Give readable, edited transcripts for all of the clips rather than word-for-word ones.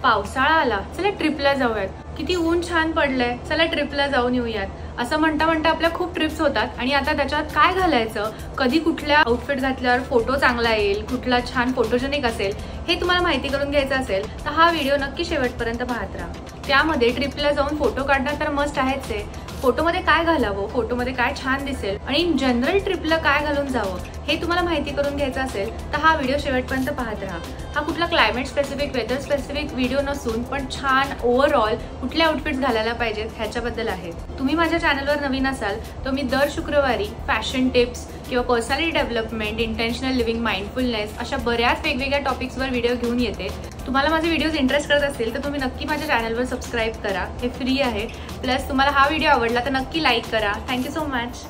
पावसाळा आला, चला ट्रिपला जाऊयात, किती ऊन छान पडलंय, चला ट्रिपला जाऊन येऊयात, असं म्हणता म्हणता आपल्या खूप ट्रिप्स होतात. आणि आता त्याच्यात काय घालायचं, कधी कुठल्या आउटफिट घातल्यावर फोटो चांगला येईल, कुठला छान फोटोजेनिक असेल, हे तुम्हाला माहिती करून घ्यायचं असेल तर हा व्हिडिओ नक्की शेवटपर्यंत पाहत राहा. त्यामध्ये ट्रिपला जाऊन फोटो काढणं तर मस्ट आहेच आहे. फोटोमध्ये काय घालावं, फोटोमध्ये काय छान दिसेल आणि इन जनरल ट्रिपला काय घालून जावं हे तुम्हाला माहिती करून घ्यायचं असेल तर हा व्हिडिओ शेवटपर्यंत पाहत राहा. हा कुठला climate specific, weather specific video नसून पण छान ओव्हरऑल कुठले आउटफिट्स घालायला पाहिजेत ह्याच्याबद्दल आहे. तुम्ही माझ्या चॅनलवर नवीन असाल तर मी दर शुक्रवारी फॅशन टिप्स किंवा पर्सनॅलिटी डेव्हलपमेंट, इंटेन्शनल लिव्हिंग, माइंडफुलनेस अशा बऱ्याच वेगवेगळ्या टॉपिक्सवर व्हिडिओ घेऊन येते. तुम्हाला माझे व्हिडिओज इंटरेस्ट करत असतील तर तुम्ही नक्की माझ्या चॅनलवर सबस्क्राईब करा, हे फ्री आहे. प्लस तुम्हाला हा व्हिडिओ आवडला तर नक्की लाईक करा. Thank you so much.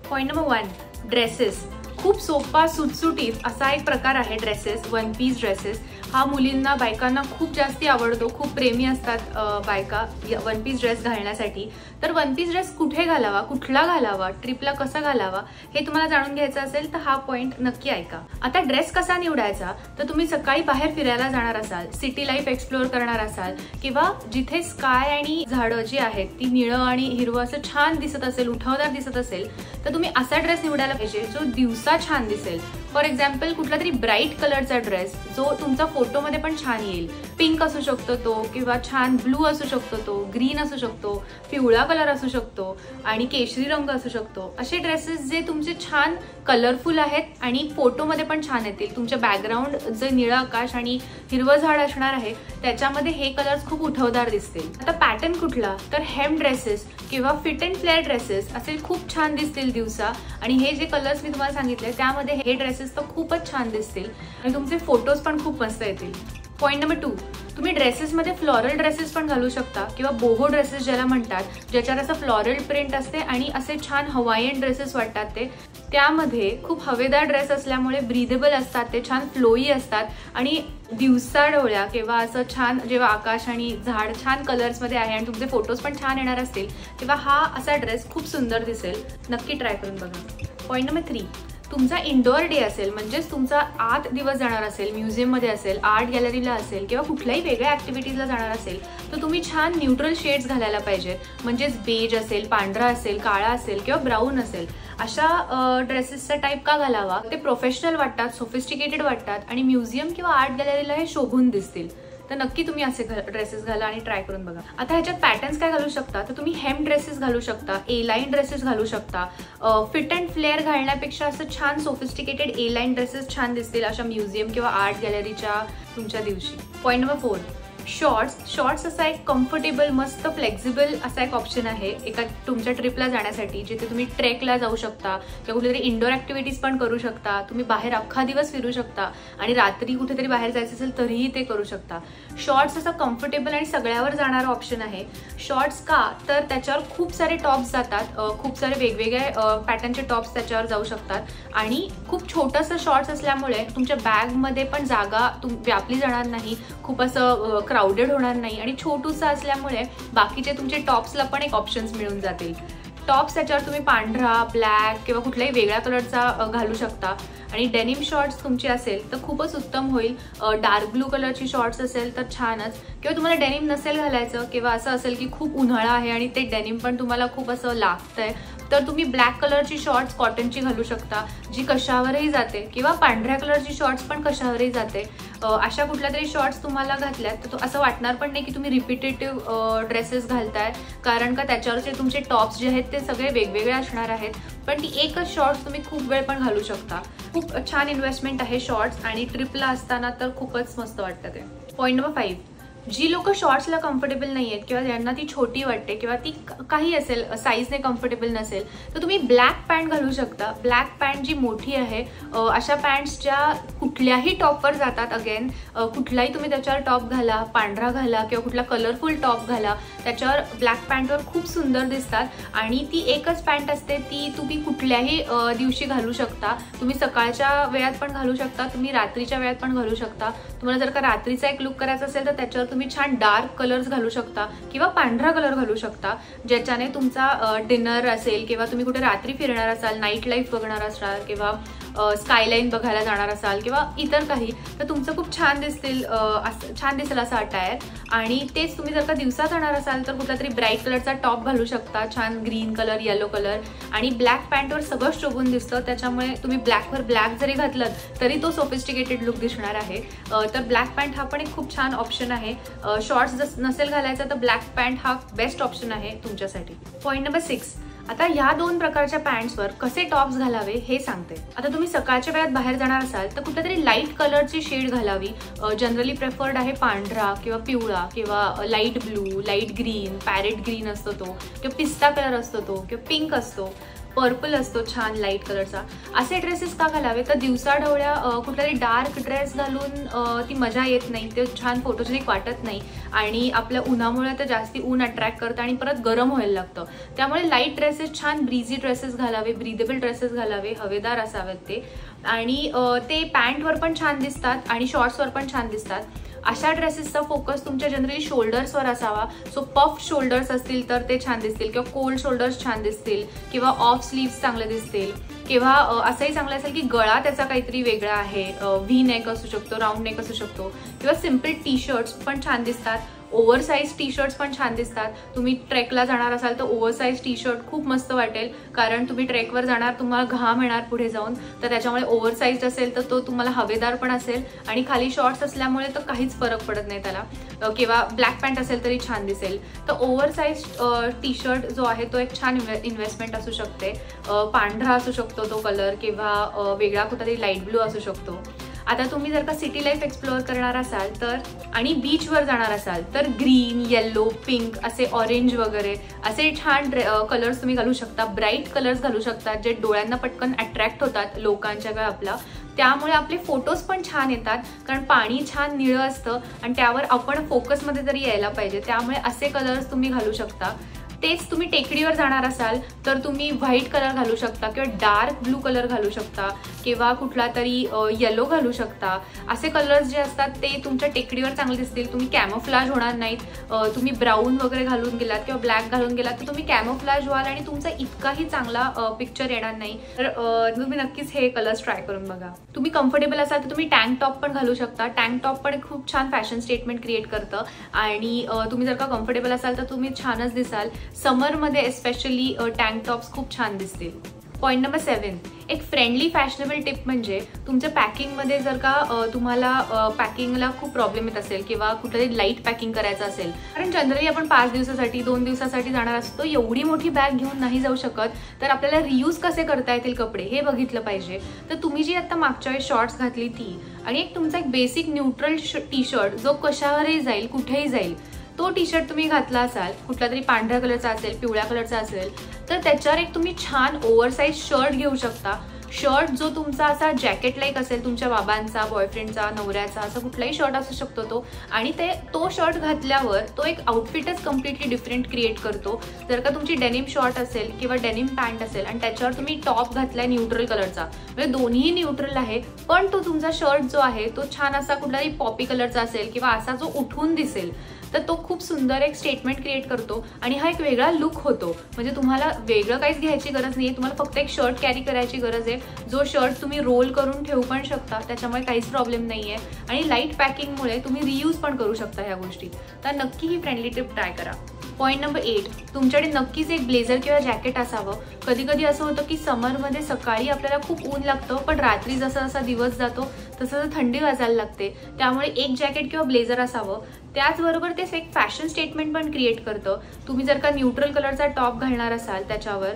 Point number 1, dresses. खूप सोपा सुटसुटीत असा एक प्रकार आहे ड्रेसेस, वन पीस ड्रेसेस. हा मुलींना, बायकांना खूप जास्ती आवडतो. खूप प्रेमी असतात बायका वन पीस ड्रेस घालण्यासाठी. तर वन पीस ड्रेस कुठे घालावा, कुठला घालावा, ट्रिपला कसा घालावा हे तुम्हाला जाणून घ्यायचं असेल तर हा पॉईंट नक्की ऐका. आता ड्रेस कसा निवडायचा, तर तुम्ही सकाळी बाहेर फिरायला जाणार असाल, सिटी लाईफ एक्सप्लोअर करणार असाल किंवा जिथे स्काय आणि झाडं जी आहेत ती निळं आणि हिरवं असं छान दिसत असेल, उठावदार दिसत असेल तर तुम्ही असा ड्रेस निवडायला पाहिजे जो दिवसा छान दिसेल. फॉर एक्झाम्पल कुठला तरी ब्राईट कलरचा ड्रेस जो तुमचा फोटोमध्ये पण छान येईल. पिंक असू शकतो तो, किंवा छान ब्लू असू शकतो तो, ग्रीन असू शकतो, पिवळा कलर असू शकतो आणि केशरी रंग असू शकतो. असे ड्रेसेस जे तुमचे छान कलरफुल आहेत आणि फोटोमध्ये पण छान येतील. तुमच्या बॅकग्राऊंड जे निळं आकाश आणि हिरवं झाड असणार आहे त्याच्यामध्ये हे कलर्स खूप उठवदार दिसतील. आता पॅटर्न कुठला, तर हेम ड्रेसेस किंवा फिट अँड फ्लेअर ड्रेसेस असे खूप छान दिसतील दिवसा. आणि हे जे कलर्स मी तुम्हाला सांगितले त्यामध्ये हे ड्रेसेस तर खूपच छान दिसतील आणि तुमचे फोटोज पण खूप मस्त येतील. पॉईंट नंबर 2, तुम्ही ड्रेसेसमध्ये फ्लॉरल ड्रेसेस पण घालू शकता किंवा बोहो ड्रेसेस ज्याला म्हणतात, ज्याच्यावर असं फ्लॉरल प्रिंट असते आणि असे छान हवाईयन ड्रेसेस वाटतात ते. त्यामध्ये खूप हवेदार ड्रेस असल्यामुळे ब्रीदेबल असतात, ते छान फ्लोई असतात आणि दिवसा डोळ्या किंवा असं छान जेव्हा आकाश आणि झाड छान कलर्समध्ये आहे आणि तुमचे फोटोज पण छान येणार असतील तेव्हा हा असा ड्रेस खूप सुंदर दिसेल. नक्की ट्राय करून बघा. पॉईंट नंबर 3, तुमचा इंडोअर डे असेल, म्हणजेच तुमचा आत दिवस जाणार असेल, म्युझियममध्ये असेल, आर्ट गॅलरीला असेल किंवा कुठल्याही वेगळ्या ऍक्टिव्हिटीजला जाणार असेल तर तुम्ही छान न्यूट्रल शेड्स घालायला पाहिजेत. म्हणजेच बेज असेल, पांढरा असेल, काळा असेल किंवा ब्राऊन असेल. अशा ड्रेसेसचा टाईप का घालावा, ते प्रोफेशनल वाटतात, सोफिस्टिकेटेड वाटतात आणि म्युझियम किंवा आर्ट गॅलरीला हे शोभून दिसतील. तर नक्की तुम्ही असे ड्रेसेस घाला आणि ट्राय करून बघा. आता ह्याच्यात पॅटर्न्स काय घालू शकता, तर तुम्ही हेम ड्रेसेस घालू शकता, ए लाईन ड्रेसेस घालू शकता. फिट अँड फ्लेअर घालण्यापेक्षा असं छान सोफिस्टिकेटेड ए लाईन ड्रेसेस छान दिसतील अशा म्युझियम किंवा आर्ट गॅलरीच्या तुमच्या दिवशी. पॉईंट नंबर 4, शॉर्ट्स असा एक कम्फर्टेबल, मस्त फ्लेक्झिबल असा एक ऑप्शन आहे एका तुमच्या ट्रिपला जाण्यासाठी, जिथे तुम्ही ट्रेकला जाऊ शकता किंवा कुठेतरी इंडोर ऍक्टिव्हिटीज पण करू शकता. तुम्ही बाहेर अख्खा दिवस फिरू शकता आणि रात्री कुठेतरी बाहेर जायचं असेल तरीही ते करू शकता. शॉर्ट्स असा कम्फर्टेबल आणि सगळ्यावर जाणारा ऑप्शन आहे. शॉर्ट्स का, तर त्याच्यावर खूप सारे टॉप्स जातात, खूप सारे वेगवेगळ्या पॅटर्नचे टॉप्स त्याच्यावर जाऊ शकतात आणि खूप छोटंसं शॉर्ट्स असल्यामुळे तुमच्या बॅगमध्ये पण जागा व्यापली जाणार नाही, खूप असं क्राउडेड होणार नाही आणि छोटूसा असल्यामुळे बाकीचे तुमचे टॉप्सला पण एक ऑप्शन्स मिळून जातील. टॉप्स त्याच्यावर तुम्ही पांढरा, ब्लॅक किंवा कुठल्याही वेगळ्या कलरचा घालू शकता. आणि डेनिम शॉर्ट्स तुमची असेल तर खूपच उत्तम होईल. डार्क ब्लू कलरची शॉर्ट्स असेल तर छानच. किंवा तुम्हाला डेनिम नसेल घालायचं किंवा असं असेल की खूप उन्हाळा आहे आणि ते डेनिम पण तुम्हाला खूप असं लागतंय तर तुम्ही ब्लॅक कलरची शॉर्ट्स कॉटनची घालू शकता, जी कशावरही जाते, किंवा पांढऱ्या कलरची शॉर्ट्स पण कशावरही जाते. अशा कुठल्या तरी शॉर्ट्स तुम्हाला घातल्यात तर असं वाटणार पण नाही की तुम्ही रिपिटेटिव्ह ड्रेसेस घालताय, कारण का त्याच्यावरचे तुमचे टॉप्स जे आहेत ते सगळे वेगवेगळे असणार आहेत. पण ती एकच शॉर्ट्स तुम्ही खूप वेळ पण घालू शकता. खूप छान इन्व्हेस्टमेंट आहे शॉर्ट्स आणि ट्रिपला असताना तर खूपच मस्त वाटतं ते. पॉईंट नंबर 5, जी लोक शॉर्ट्सला कम्फर्टेबल नाही आहेत किंवा ज्यांना ती छोटी वाटते किंवा ती काही असेल साईजने कम्फर्टेबल नसेल तर तुम्ही ब्लॅक पॅन्ट घालू शकता. ब्लॅक पॅन्ट जी मोठी आहे, अशा पॅन्ट्स ज्या कुठल्याही टॉपवर जातात. अगेन कुठलाही तुम्ही त्याच्यावर टॉप घाला, पांढरा घाला किंवा कुठला कलरफुल टॉप घाला, त्याच्यावर ब्लॅक पॅन्टवर खूप सुंदर दिसतात आणि ती एकच पॅन्ट असते, ती तुम्ही कुठल्याही दिवशी घालू शकता. तुम्ही सकाळच्या वेळात पण घालू शकता, तुम्ही रात्रीच्या वेळात पण घालू शकता. तुम्हाला जर का रात्रीचा एक लुक करायचा असेल तर त्याच्यावर तुम्ही छान डार्क कलर्स घालू शकता किंवा पांढरा कलर घालू शकता, ज्याच्याने तुमचा डिनर असेल किंवा तुम्ही कुठे रात्री फिरणार असाल, नाईट लाईफ बघणार असाल किंवा स्कायलाईन बघायला जाणार असाल किंवा इतर काही, तर तुमचं खूप छान दिसेल असा अटायर. आणि तेच तुम्ही जर का दिवसा जाणार असाल तर कुठला तरी ब्राईट कलरचा टॉप घालू शकता, छान ग्रीन कलर, येलो कलर, आणि ब्लॅक पॅन्टवर सगळं शोभून दिसतं. त्याच्यामुळे तुम्ही ब्लॅकवर ब्लॅक जरी घातलं तरी तो सोफिस्टिकेटेड लुक दिसणार आहे. तर ब्लॅक पॅन्ट हा पण एक खूप छान ऑप्शन आहे. शॉर्ट्स नसेल घालायचा तर ब्लॅक पॅन्ट हा बेस्ट ऑप्शन आहे तुमच्यासाठी. Point number 6. आता ह्या 2 प्रकारच्या पॅन्ट्सवर कसे टॉप्स घालावे हे सांगते. आता तुम्ही सकाळच्या वेळात बाहेर जाणार असाल तर कुठल्या तरी लाईट कलरची शेड घालावी. जनरली प्रेफर्ड आहे पांढरा किंवा पिवळा किंवा light blue, light green, parrot green असतो तो, किंवा पिस्ता कलर असतो तो, किंवा पिंक असतो, पर्पल असतो छान लाईट कलरचा. असे ड्रेसेस का घालावे तर दिवसा ढवळ्या कुठला तरी डार्क ड्रेस घालून ती मजा येत नाही, ते छान फोटोजेनिक वाटत नाही, आणि आपल्या उन्हामुळे तर जास्ती ऊन अट्रॅक्ट करतं आणि परत गरम व्हायला लागतं. त्यामुळे लाईट ड्रेसेस, छान ब्रीझी ड्रेसेस घालावे, ब्रीदेबल ड्रेसेस घालावे, हवेदार असावेत ते, आणि ते पॅन्टवर पण छान दिसतात आणि शॉर्ट्सवर पण छान दिसतात. अशा ड्रेसेसचा फोकस तुमच्या जनरली शोल्डर्सवर असावा. सो पफ शोल्डर्स असतील तर ते छान दिसतील, किंवा कोल्ड शोल्डर्स छान दिसतील, किंवा ऑफ स्लीव्स चांगले दिसतील, किंवा असंही चांगलं असेल की गळा त्याचा काहीतरी वेगळा आहे, व्ही नेक असू शकतो, राऊंड नेक असू शकतो, किंवा सिम्पल टी शर्ट्स पण छान दिसतात. ओव्हरसाइज टी शर्ट्स पण छान दिसतात. तुम्ही ट्रेकला जाणार असाल तर ओव्हरसाइज टी शर्ट खूप मस्त वाटेल, कारण तुम्ही ट्रेकवर जाणार, तुम्हाला घाम येणार पुढे जाऊन, तर त्याच्यामुळे ओव्हरसाइज असेल तर तो तुम्हाला हवेदार पण असेल, आणि खाली शॉर्ट्स असल्यामुळे तर काहीच फरक पडत नाही त्याला, किंवा ब्लॅक पॅन्ट असेल तरी छान दिसेल. तर ओव्हरसाइज टी शर्ट जो आहे तो एक छान इन्व्हेस्टमेंट असू शकते. पांढरा असू शकतो तो कलर, किंवा वेगळा कुठलातरी लाईट ब्लू असू शकतो. आता तुम्ही जर का सिटी लाईफ एक्सप्लोअर करणार असाल तर, आणि बीचवर जाणार असाल तर ग्रीन, येलो, पिंक, असे ऑरेंज वगैरे असे छान कलर्स तुम्ही घालू शकता. ब्राईट कलर्स घालू शकता जे डोळ्यांना पटकन अट्रॅक्ट होतात लोकांच्या काय आपला. त्यामुळे आपले फोटोज पण छान येतात, कारण पाणी छान निळं असतं आणि त्यावर आपण फोकसमध्ये तरी यायला पाहिजे. त्यामुळे असे कलर्स तुम्ही घालू शकता. तेच तुम्ही टेकडीवर जाणार असाल तर तुम्ही व्हाईट कलर घालू शकता, किंवा डार्क ब्लू कलर घालू शकता, किंवा कुठला तरी येलो घालू शकता. असे कलर्स जे असतात ते तुमच्या टेकडीवर चांगले दिसतील. तुम्ही कॅमोफ्लाज होणार नाहीत. तुम्ही ब्राऊन वगैरे घालून गेलात किंवा ब्लॅक घालून गेलात तर तुम्ही कॅमोफ्लाज व्हाल आणि तुमचा इतकाही चांगला पिक्चर येणार नाही. तर तुम्ही नक्कीच हे कलर्स ट्राय करून बघा. तुम्ही कम्फर्टेबल असाल तर तुम्ही टँक टॉप पण घालू शकता. टँक टॉप पण खूप छान फॅशन स्टेटमेंट क्रिएट करतं, आणि तुम्ही जर का कम्फर्टेबल असाल तर तुम्ही छानच दिसाल. समरमध्ये एस्पेशली टँक टॉप्स खूप छान दिसतील. Point number 7. एक फ्रेंडली फॅशनेबल टिप म्हणजे तुमच्या पॅकिंगमध्ये जर का तुम्हाला पॅकिंगला खूप प्रॉब्लेम येत असेल, किंवा कुठेतरी लाईट पॅकिंग करायचं असेल, कारण जनरली आपण 5 दिवसासाठी 2 दिवसासाठी जाणार असतो, एवढी मोठी बॅग घेऊन नाही जाऊ शकत. तर आपल्याला रियूज कसे करता येतील कपडे हे बघितलं पाहिजे. तर तुम्ही जी आता मागच्या वेळेस शॉर्ट्स घातली ती, आणि एक तुमचा एक बेसिक न्यूट्रल टी शर्ट जो कशावरही जाईल, कुठेही जाईल, तो टी शर्ट तुम्ही घातला असाल, कुठला तरी पांढऱ्या कलरचा असेल, पिवळ्या कलरचा असेल, तर त्याच्यावर एक तुम्ही छान ओव्हरसाइज शर्ट घेऊ शकता. शर्ट जो तुमचा असा जॅकेट लाईक असेल, तुमच्या बाबांचा, बॉयफ्रेंडचा, नवऱ्याचा, असं कुठलाही शर्ट असू शकतो तो, आणि तो शर्ट घातल्यावर तो एक आउटफिटच कम्प्लिटली डिफरंट क्रिएट करतो. जर का तुमची डेनिम शॉर्ट असेल किंवा डेनिम पॅन्ट असेल आणि त्याच्यावर तुम्ही टॉप घातलाय न्यूट्रल कलरचा, म्हणजे दोन्ही न्यूट्रल आहे, पण तो तुमचा शर्ट जो आहे तो छान असा कुठलाही पॉपी कलरचा असेल किंवा असा जो उठून दिसेल, तर तो खूप सुंदर एक स्टेटमेंट क्रिएट करतो आणि हा एक वेगळा लुक होतो. म्हणजे तुम्हाला वेगळं काहीच घ्यायची गरज नाहीये, तुम्हाला फक्त एक शर्ट कॅरी करायची गरज आहे, जो शर्ट तुम्ही रोल करून ठेवू पण शकता, त्याच्यामुळे काहीच प्रॉब्लेम नाहीये, आणि लाईट पॅकिंगमुळे तुम्ही रियूज पण करू शकता ह्या गोष्टी. तर नक्की ही फ्रेंडली टिप ट्राय करा. Point number 8. तुमच्याकडे नक्कीच एक ब्लेझर किंवा जॅकेट असावं. कधी कधी असं होतं की समरमध्ये सकाळी आपल्याला खूप ऊन लागतं, पण रात्री जसा जसा दिवस जातो तसं थंडी वाजायला लागते. त्यामुळे एक जॅकेट किंवा ब्लेझर असावं. त्याचबरोबर ते एक फॅशन स्टेटमेंट पण क्रिएट करतं. तुम्ही जर का न्यूट्रल कलरचा टॉप घालणार असाल त्याच्यावर,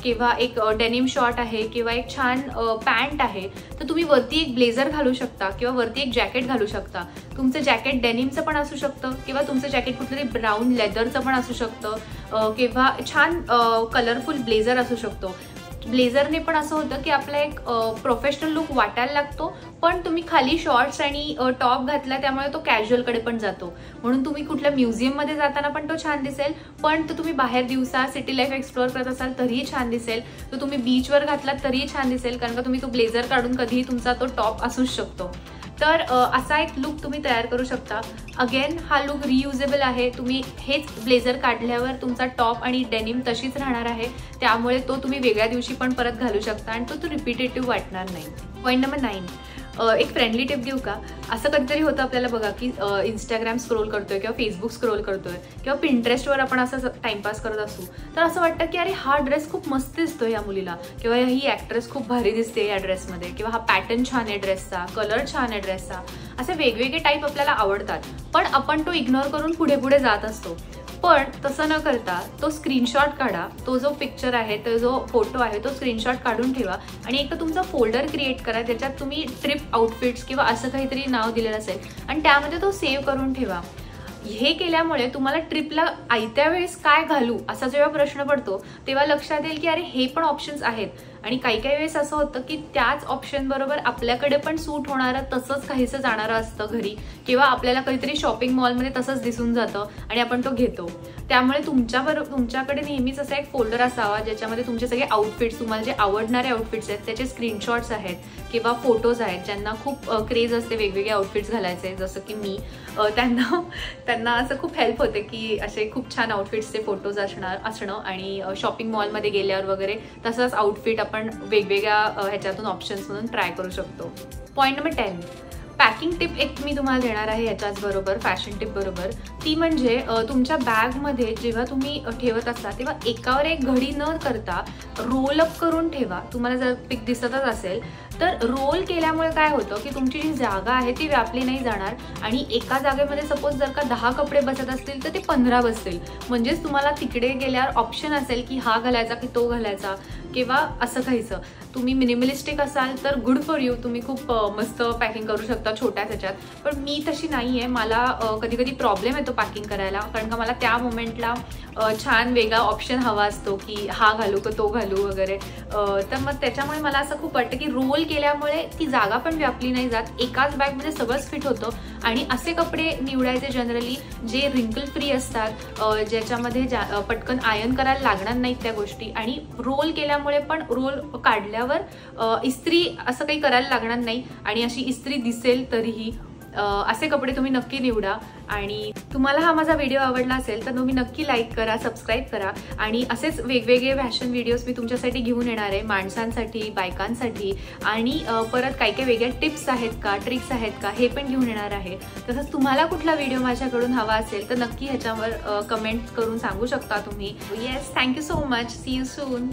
किंवा एक डेनिम शॉर्ट आहे किंवा एक छान पॅन्ट आहे, तर तुम्ही वरती एक ब्लेझर घालू शकता किंवा वरती एक जॅकेट घालू शकता. तुमचं जॅकेट डेनिमचं पण असू शकतं, किंवा तुमचं जॅकेट कुठलंतरी ब्राऊन लेदरचं पण असू शकतं, किंवा छान कलरफुल ब्लेझर असू शकतो. ब्लेझरने पण असं होतं की आपला एक प्रोफेशनल लुक वाटायला लागतो, पण तुम्ही खाली शॉर्ट्स आणि टॉप घातला त्यामुळे तो कॅज्युअलकडे पण जातो. म्हणून तुम्ही कुठल्या म्युझियममध्ये जाताना पण तो छान दिसेल, पण तो तुम्ही बाहेर दिवसा सिटी लाईफ एक्सप्लोअर करत असाल तरीही छान दिसेल. तो तुम्ही बीचवर घातलात तरीही छान दिसेल, कारण का तुम्ही तो ब्लेझर काढून कधीही तुमचा तो टॉप असूच शकतो. तर असा एक लुक तुम्ही तयार करू शकता. अगेन हा लुक रियुजेबल आहे. तुम्ही हेच ब्लेझर काढल्यावर तुमचा टॉप आणि डेनिम तशीच राहणार आहे, त्यामुळे तो तुम्ही वेगळ्या दिवशी पण परत घालू शकता आणि तो रिपिटेटिव्ह वाटणार नाही. Point number 9. एक फ्रेंडली टिप देऊ का? असं कधीतरी होतं आपल्याला बघा की इंस्टाग्राम स्क्रोल करतोय किंवा फेसबुक स्क्रोल करतोय किंवा पिंटरेस्टवर आपण असं टाइमपास करत असू, तर असं वाटतं की अरे हा ड्रेस खूप मस्त दिसतोय या मुलीला, किंवा ही ॲक्ट्रेस खूप भारी दिसते या ड्रेसमध्ये, किंवा हा पॅटर्न छान आहे ड्रेसचा, कलर छान आहे ड्रेसचा. असे वेगवेगळे टाईप आपल्याला आवडतात, पण आपण तो इग्नोर करून पुढे पुढे जात असतो. पण तसं न करता तो स्क्रीनशॉट काढा, तो जो पिक्चर आहे, तो जो फोटो आहे, तो स्क्रीनशॉट काढून ठेवा आणि एक तुमचा फोल्डर क्रिएट करा, ज्याच्यात तुम्ही ट्रिप आउटफिट्स किंवा असं काहीतरी नाव दिलेलं असेल आणि त्यामध्ये तो सेव्ह करून ठेवा. हे केल्यामुळे तुम्हाला ट्रिपला आयत्या वेळेस काय घालू असा जेव्हा प्रश्न पडतो तेव्हा लक्षात येईल की अरे हे पण ऑप्शन्स आहेत. आणि काही काही वेळेस असं होतं की त्याच ऑप्शन बरोबर आपल्याकडे पण सूट होणारं तसंच काहीसं जाणारं असतं घरी, किंवा आपल्याला काहीतरी शॉपिंग मॉलमध्ये तसंच दिसून जातं आणि आपण तो घेतो. त्यामुळे तुमच्याकडे नेहमीच असा एक फोल्डर असावा ज्याच्यामध्ये तुमचे सगळे आउटफिट्स, तुम्हाला जे आवडणारे आउटफिट्स आहेत त्याचे स्क्रीनशॉट्स आहेत किंवा फोटोज आहेत. ज्यांना खूप क्रेज असते वेगवेगळे आउटफिट्स घालायचे, जसं की मी, त्यांना असं खूप हेल्प होते की असे खूप छान आउटफिट्सचे फोटोज असणं आणि शॉपिंग मॉलमध्ये गेल्यावर वगैरे तसंच आउटफिट आपण वेगवेगळ्या ह्याच्यातून ऑप्शन्समधून ट्राय करू शकतो. पॉईंट नंबर 10, पॅकिंग टिप एक मी तुम्हाला देणार आहे याच्याच बरोबर, फॅशन टिप बरोबर. ती म्हणजे तुमच्या बॅगमध्ये जेव्हा तुम्ही ठेवत असता तेव्हा एकावर एक घडी न करता रोल अप करून ठेवा. तुम्हाला जर पिक दिसतच असेल तर रोल केल्यामुळे काय होतं की तुमची जी जागा आहे ती व्यापली नाही जाणार आणि एका जागेमध्ये सपोज जर का 10 कपडे बसत असतील तर ते 15 बसतील. म्हणजेच तुम्हाला तिकडे गेल्यावर ऑप्शन असेल की हा घालायचा की तो घालायचा किंवा असं काहीचं. तुम्ही मिनिमलिस्टिक असाल तर गुड फॉर यू, तुम्ही खूप मस्त पॅकिंग करू शकता छोट्या ह्याच्यात. पण मी तशी नाही आहे, मला कधी कधी प्रॉब्लेम येतो पॅकिंग करायला, कारण का मला त्या मोमेंटला छान वेगळा ऑप्शन हवा असतो की हा घालू का तो घालू वगैरे. तर मग त्याच्यामुळे मला असं खूप वाटतं की रोल केल्यामुळे ती जागा पण व्यापली नाही जात, एकाच बॅगमध्ये सगळंच फिट होतं. आणि असे कपडे निवडायचे जनरली जे रिंकल फ्री असतात, ज्याच्यामध्ये पटकन आयर्न करायला लागणार नाहीत त्या गोष्टी, आणि रोल केल्यामुळे पण रोल काढल्यावर इस्त्री असं काही करायला लागणार नाही आणि अशी इस्त्री दिसेल तरीही. असे कपडे तुम्ही नक्की निवडा. आणि तुम्हाला हा माझा व्हिडिओ आवडला असेल तर तुम्ही नक्की लाईक करा, सबस्क्राईब करा आणि असेच वेगवेगळे फॅशन व्हिडिओज मी तुमच्यासाठी घेऊन येणार आहे, माणसांसाठी, बायकांसाठी. आणि परत काही काही वेगळ्या टिप्स आहेत का, ट्रिक्स आहेत का, हे पण घेऊन येणार आहे. तसंच तुम्हाला कुठला व्हिडिओ माझ्याकडून हवा असेल तर नक्की ह्याच्यावर कमेंट करून सांगू शकता तुम्ही. Yes, thank you so much. See you soon.